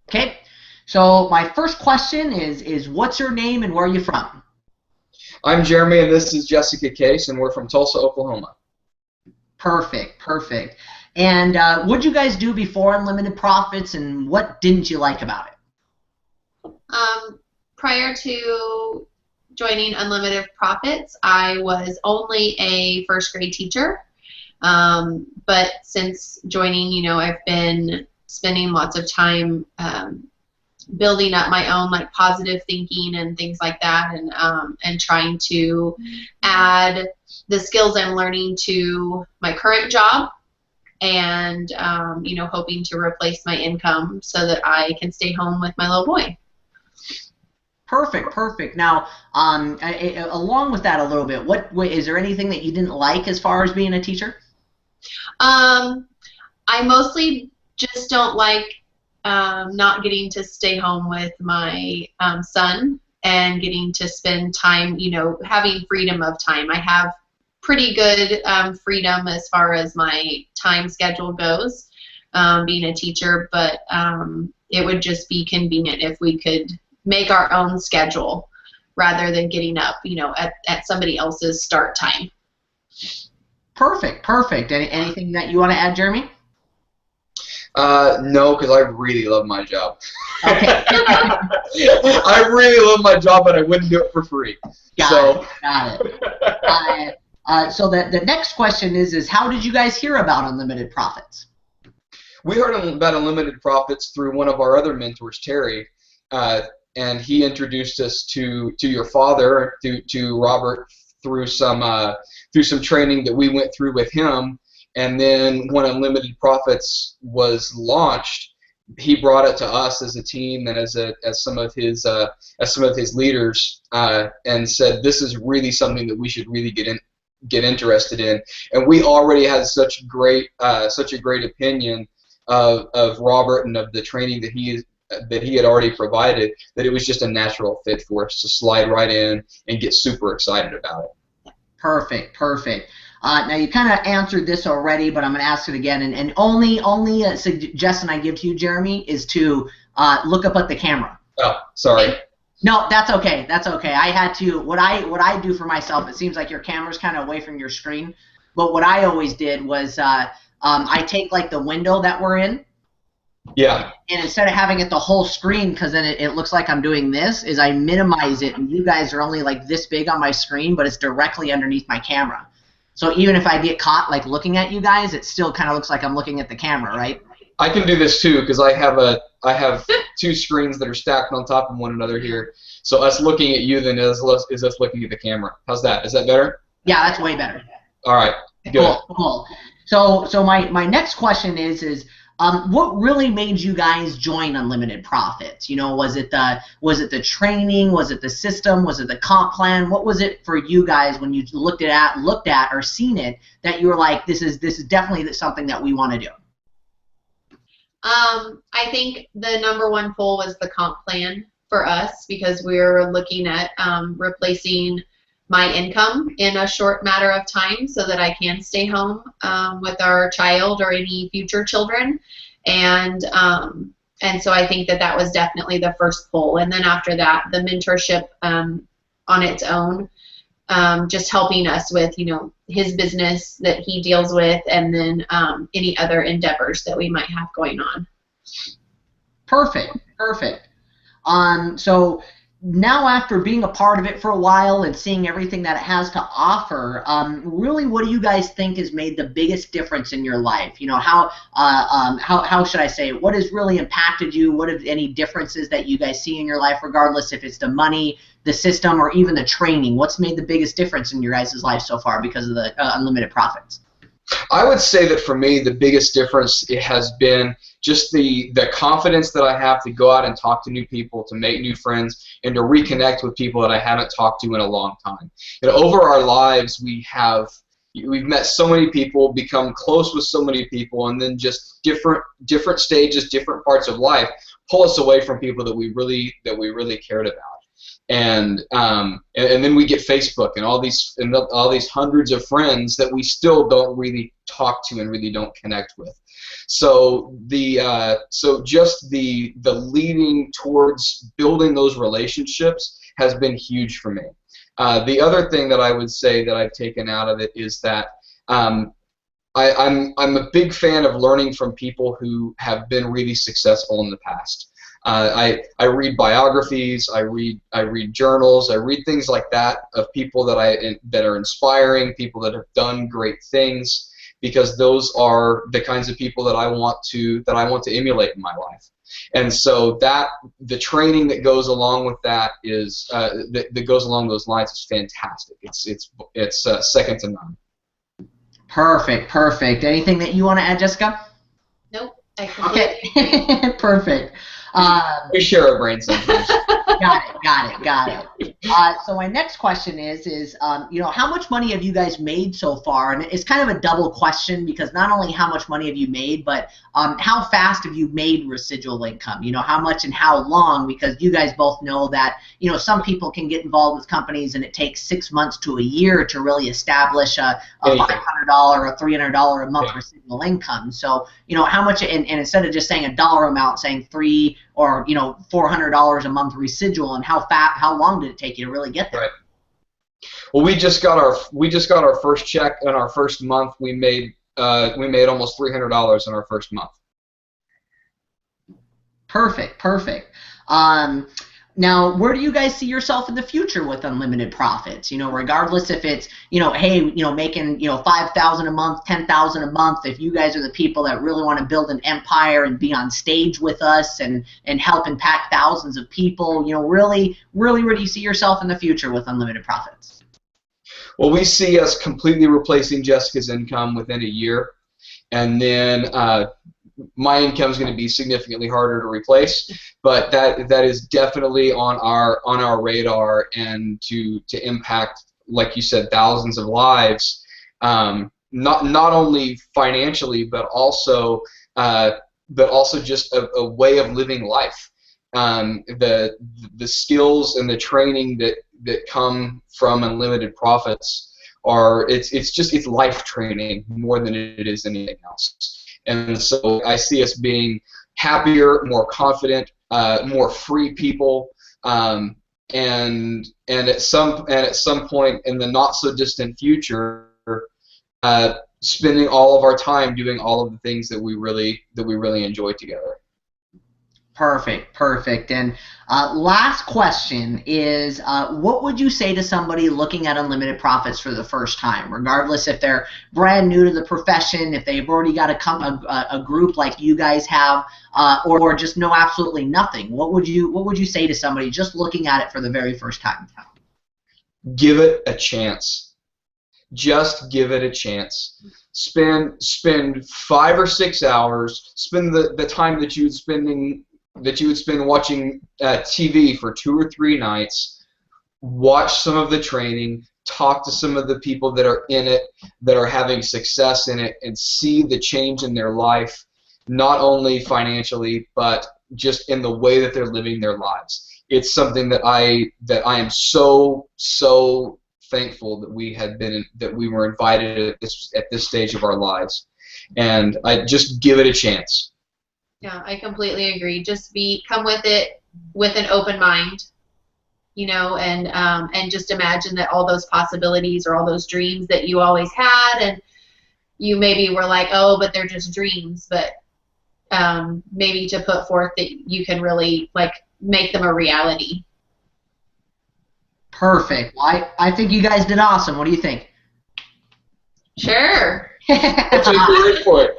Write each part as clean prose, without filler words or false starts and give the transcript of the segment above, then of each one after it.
Okay. So my first question is what's your name and where are you from? I'm Jeremy, and this is Jessica Case, and we're from Tulsa, Oklahoma. Perfect, perfect. And what did you guys do before Unlimited Profits, and what didn't you like about it? Prior to joining Unlimited Profits, I was only a first grade teacher. But since joining, I've been spending lots of time building up my own positive thinking and things like that, and trying to add the skills I'm learning to my current job, and hoping to replace my income so that I can stay home with my little boy. Perfect, perfect. Now, along with that a little bit, what is there anything that you didn't like as far as being a teacher? I mostly just don't like not getting to stay home with my son and getting to spend time, having freedom of time. I have pretty good freedom as far as my time schedule goes, being a teacher, but it would just be convenient if we could make our own schedule rather than getting up, at somebody else's start time. Perfect, perfect. Anything that you want to add, Jeremy? No, because I really love my job. Okay. I really love my job, but I wouldn't do it for free. Got it. So the next question is how did you guys hear about Unlimited Profits? We heard about Unlimited Profits through one of our other mentors, Terry, and he introduced us to your father, to Robert, through some training that we went through with him. And then when Unlimited Profits was launched, he brought it to us as a team and as some of his leaders, and said this is really something that we should really get interested in. And we already had such a great opinion of Robert and of the training that he had already provided, that it was just a natural fit for us to slide right in and get super excited about it. Perfect, perfect. Now you kind of answered this already, but I'm going to ask it again. And only suggestion I give to you, Jeremy, is to look up at the camera. Oh, sorry. No, that's okay. That's okay. I had to. What I do for myself. It seems like your camera's kind of away from your screen, but what I always did was I take the window that we're in. Yeah. And instead of having it the whole screen, because then it looks like I'm doing this, is I minimize it, and you guys are only this big on my screen, but it's directly underneath my camera. So even if I get caught looking at you guys, it still kind of looks like I'm looking at the camera, right? I can do this too, because I have two screens that are stacked on top of one another here. So us looking at you then is us looking at the camera. How's that? Is that better? Yeah, that's way better. All right. Good. Cool. So my next question is what really made you guys join Unlimited Profits? Was it the training? Was it the system? Was it the comp plan? What was it for you guys when you looked at or seen it that you were like, this is definitely something that we want to do? I think the number one pull was the comp plan for us, because we were looking at replacing my income in a short matter of time so that I can stay home with our child or any future children. And so I think that was definitely the first pull. And then after that, the mentorship on its own, just helping us with, his business that he deals with, and then any other endeavors that we might have going on. Perfect. So now, after being a part of it for a while and seeing everything that it has to offer, really, what do you guys think has made the biggest difference in your life? How should I say it? What has really impacted you? What are any differences that you guys see in your life, regardless if it's the money, the system, or even the training? What's made the biggest difference in your guys' life so far because of the Unlimited Profits? I would say that for me, the biggest difference it has been just the confidence that I have to go out and talk to new people, to make new friends, and to reconnect with people that I haven't talked to in a long time. Over our lives, we've met so many people, become close with so many people, and then just different stages, different parts of life pull us away from people that we really cared about. And then we get Facebook and all these hundreds of friends that we still don't really talk to and really don't connect with. So just the leading towards building those relationships has been huge for me. The other thing that I would say that I've taken out of it is that I'm a big fan of learning from people who have been really successful in the past. I read biographies, I read journals, I read things like that of people that are inspiring, people that have done great things, because those are the kinds of people that I want to emulate in my life. And so the training that goes along with that is that goes along those lines is fantastic. It's second to none. Perfect, perfect. Anything that you want to add, Jessica? Nope. Okay, perfect. We share our brains sometimes. Got it. So my next question is how much money have you guys made so far? And it's kind of a double question, because not only how much money have you made, but how fast have you made residual income? How much and how long? Because you guys both know that some people can get involved with companies and it takes 6 months to a year to really establish a $500 or $300 a month residual income. So how much? And instead of just saying a dollar amount, saying $300 or $400 a month residual, and how long did it take you to really get there? Right. Well, we just got our first check in our first month. We made almost $300 in our first month. Perfect. Now, where do you guys see yourself in the future with unlimited profits? Regardless if it's, making, $5,000 a month, $10,000 a month. If you guys are the people that really want to build an empire and be on stage with us and help impact thousands of people, really, where do you see yourself in the future with unlimited profits? Well, we see us completely replacing Jessica's income within a year, and then my income is going to be significantly harder to replace, but that is definitely on our radar, and to impact, like you said, thousands of lives, not only financially, but also just a way of living life. The skills and the training that come from unlimited profits it's life training more than it is anything else. And so I see us being happier, more confident, more free people, and at some point in the not so distant future, spending all of our time doing all of the things that we really enjoy together. Perfect. And last question is, what would you say to somebody looking at unlimited profits for the first time, regardless if they're brand new to the profession, if they've already got a group like you guys have, or just know absolutely nothing? What would you say to somebody just looking at it for the very first time? Give it a chance. Just give it a chance. Spend 5 or 6 hours. Spend the time that you would spend watching TV for 2 or 3 nights. Watch some of the training. Talk to some of the people that are in it, that are having success in it, and see the change in their life, not only financially, but just in the way that they're living their lives. It's something that I am so thankful that we were invited at this stage of our lives, and I just give it a chance. Yeah, I completely agree. Just come with it with an open mind, and just imagine that all those possibilities or all those dreams that you always had, and you maybe were like, oh, but they're just dreams, but maybe to put forth that you can really make them a reality. Perfect. Well, I think you guys did awesome. What do you think? Sure. That's a great point.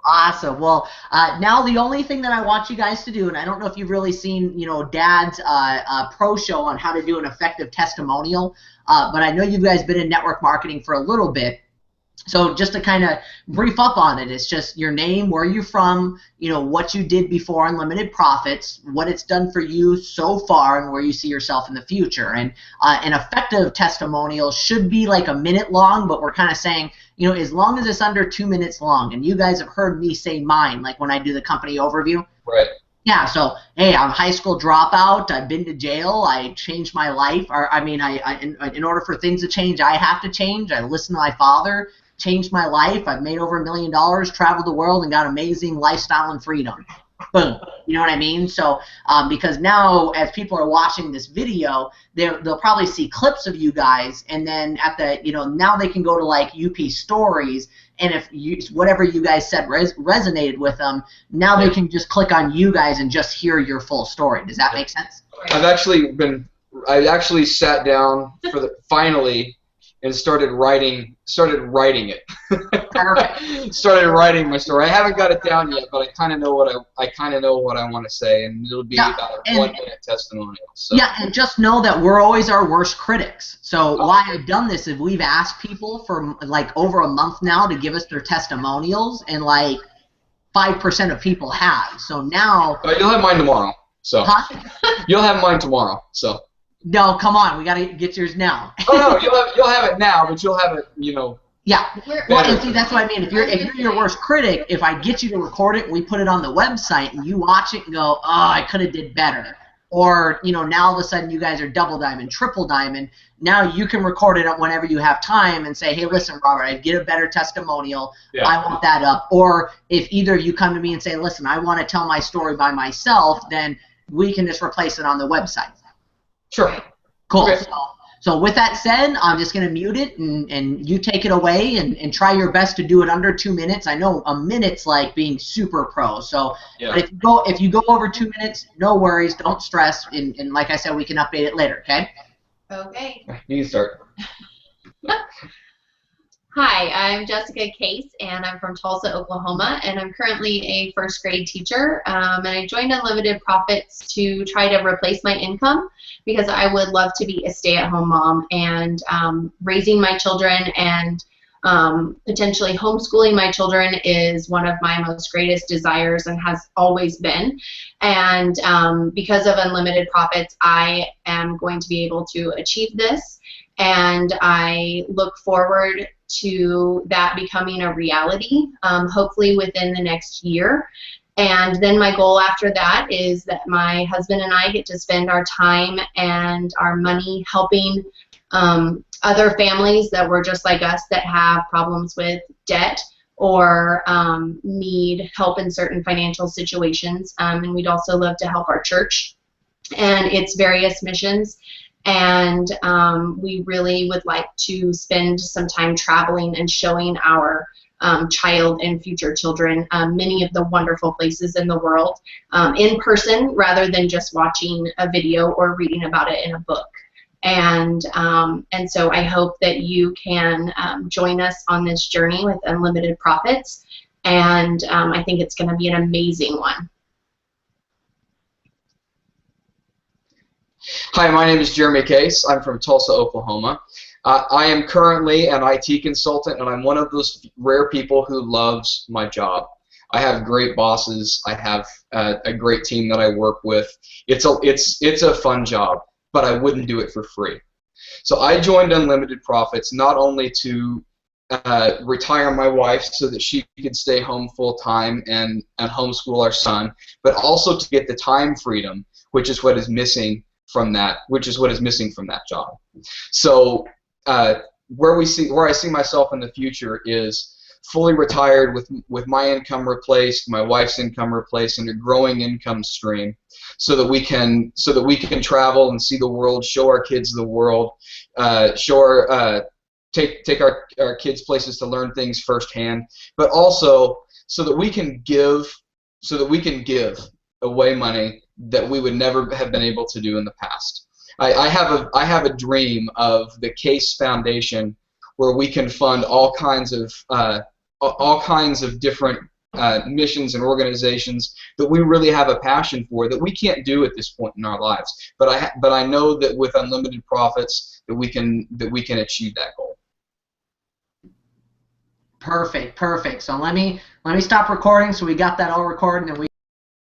Awesome. Well, now the only thing that I want you guys to do, and I don't know if you've really seen, Dad's pro show on how to do an effective testimonial, but I know you guys been in network marketing for a little bit. So just to kind of brief up on it, it's just your name, where you're from, what you did before Unlimited Profits, what it's done for you so far, and where you see yourself in the future. And an effective testimonial should be like a minute long, but we're kind of saying, as long as it's under 2 minutes long. And you guys have heard me say mine, like when I do the company overview. Right. Yeah, so hey, I'm a high school dropout. I've been to jail. I changed my life. Or I mean, in order for things to change, I have to change. I listened to my father, changed my life. I've made over $1 million, traveled the world, and got amazing lifestyle and freedom. Boom. You know what I mean? So because now, as people are watching this video, they'll probably see clips of you guys, and then at the now they can go to like UP stories, and if whatever you guys said resonated with them, now they can just click on you guys and just hear your full story. Does that make sense? I actually sat down finally and started writing it. Perfect. Started writing my story. I haven't got it down yet, but I kind of know what I want to say, and it'll be about a 1-minute testimonial. So. Yeah, and just know that we're always our worst critics. So why I've done this is we've asked people for like over a month now to give us their testimonials, and like 5% of people have. So now you'll have mine tomorrow. So huh? You'll have mine tomorrow. So. No, come on, we gotta get yours now. Oh no, you'll have it now, but you'll have it, Yeah. Well, and see, that's what I mean. If you're your worst critic, if I get you to record it, we put it on the website, and you watch it and go, oh, I could have did better. Or now all of a sudden you guys are double diamond, triple diamond. Now you can record it whenever you have time and say, hey, listen, Robert, I get a better testimonial. Yeah. I want that up. Or if either of you come to me and say, listen, I want to tell my story by myself, then we can just replace it on the website. Sure. Cool. Okay. So with that said, I'm just going to mute it, and you take it away and try your best to do it under 2 minutes. I know a minute's like being super pro. So yeah. But if you go over 2 minutes, no worries. Don't stress. And like I said, we can update it later, okay? Okay. You can start. Hi, I'm Jessica Case, and I'm from Tulsa, Oklahoma, and I'm currently a first grade teacher. And I joined Unlimited Profits to try to replace my income because I would love to be a stay-at-home mom, and raising my children and potentially homeschooling my children is one of my most greatest desires and has always been. And because of Unlimited Profits, I am going to be able to achieve this, and I look forward to that becoming a reality, hopefully within the next year. And then my goal after that is that my husband and I get to spend our time and our money helping other families that were just like us, that have problems with debt or need help in certain financial situations. And we'd also love to help our church and its various missions. And we really would like to spend some time traveling and showing our child and future children many of the wonderful places in the world in person, rather than just watching a video or reading about it in a book. And so I hope that you can join us on this journey with Unlimited Profits, and I think it's going to be an amazing one. Hi, my name is Jeremy Case. I'm from Tulsa, Oklahoma. I am currently an IT consultant, and I'm one of those rare people who loves my job. I have great bosses. I have a great team that I work with. It's a fun job, but I wouldn't do it for free. So I joined Unlimited Profits not only to retire my wife so that she could stay home full time and homeschool our son, but also to get the time freedom, which is what is missing from that job. So where I see myself in the future is fully retired with my income replaced, my wife's income replaced, and a growing income stream, so that we can travel and see the world, show our kids the world, take our kids places to learn things firsthand, but also so that we can give away money that we would never have been able to do in the past. I have a dream of the Case Foundation, where we can fund all kinds of different missions and organizations that we really have a passion for, that we can't do at this point in our lives. But I know that with Unlimited Profits that we can achieve that goal. Perfect. So let me stop recording, so we got that all recorded, and we